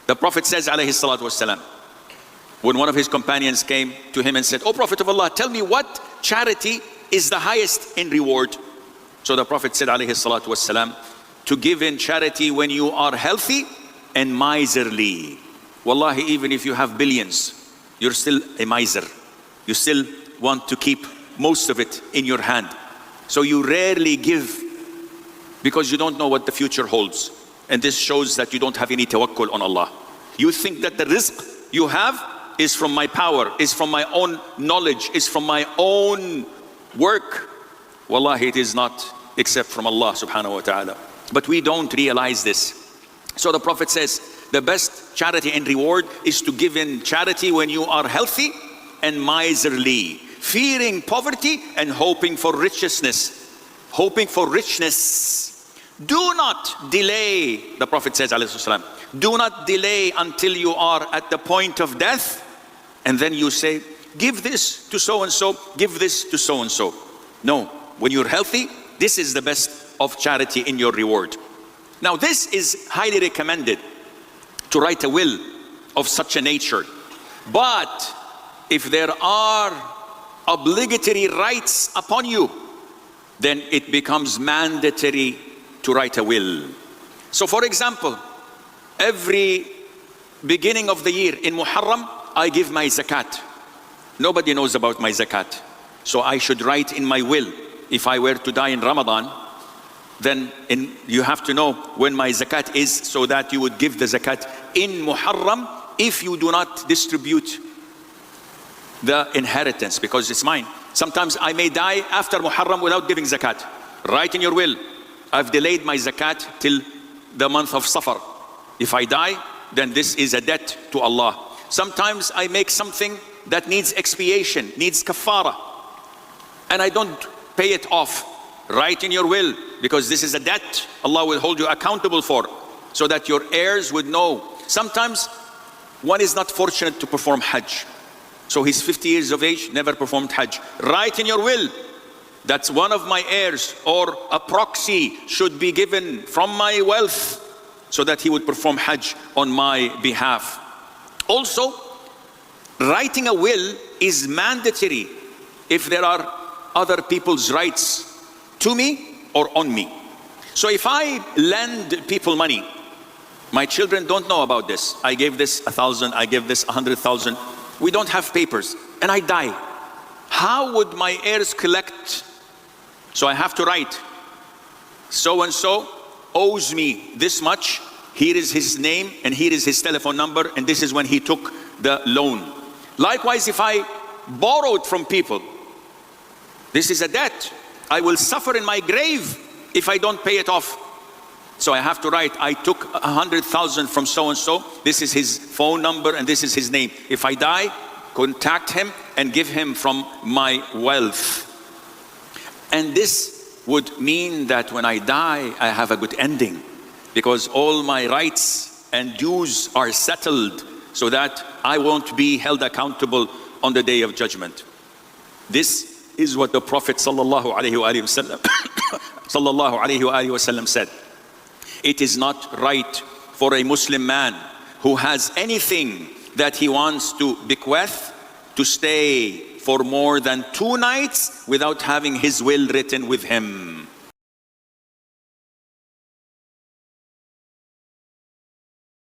The Prophet says, alayhi salatu wasalam, when one of his companions came to him and said, "O Prophet of Allah, tell me what charity is the highest in reward?" So the Prophet said, alayhi salatu wasalam, to give in charity when you are healthy and miserly. Wallahi, even if you have billions, you're still a miser. You still want to keep most of it in your hand. So you rarely give because you don't know what the future holds. And this shows that you don't have any tawakkul on Allah. You think that the rizq you have is from my power, is from my own knowledge, is from my own work. Wallahi, it is not except from Allah subhanahu wa ta'ala. But we don't realize this. So the Prophet says, the best charity and reward is to give in charity when you are healthy and miserly, fearing poverty and hoping for richness. Hoping for richness. Do not delay, the Prophet says, alayhi salam, do not delay until you are at the point of death, and then you say, give this to so-and-so, give this to so-and-so. No, when you're healthy, this is the best of charity in your reward. Now this is highly recommended, to write a will of such a nature. But if there are obligatory rights upon you, then it becomes mandatory to write a will. So for example, every beginning of the year in Muharram, I give my zakat. Nobody knows about my zakat. So I should write in my will, if I were to die in Ramadan, then you have to know when my zakat is, so that you would give the zakat in Muharram if you do not distribute the inheritance, because it's mine. Sometimes I may die after Muharram without giving zakat. Write in your will, I've delayed my zakat till the month of Safar. If I die, then this is a debt to Allah. Sometimes I make something that needs expiation, needs kafara, and I don't pay it off. Write in your will, because this is a debt Allah will hold you accountable for, so that your heirs would know. Sometimes one is not fortunate to perform Hajj. So he's 50 years of age, never performed Hajj. Write in your will, that's one of my heirs, or a proxy should be given from my wealth, so that he would perform Hajj on my behalf. Also, writing a will is mandatory if there are other people's rights to me or on me. So if I lend people money, my children don't know about this. I gave this 1,000, I gave this 100,000. We don't have papers, and I die. How would my heirs collect? So I have to write, so-and-so owes me this much. Here is his name, and here is his telephone number, and this is when he took the loan. Likewise, if I borrowed from people, this is a debt. I will suffer in my grave if I don't pay it off. So I have to write, I took 100,000 from so-and-so. This is his phone number and this is his name. If I die, contact him and give him from my wealth. And this would mean that when I die, I have a good ending, because all my rights and dues are settled, so that I won't be held accountable on the day of judgment. This is what the Prophet sallallahu alaihi wasallam said. It is not right for a Muslim man who has anything that he wants to bequeath to stay for more than 2 nights without having his will written with him.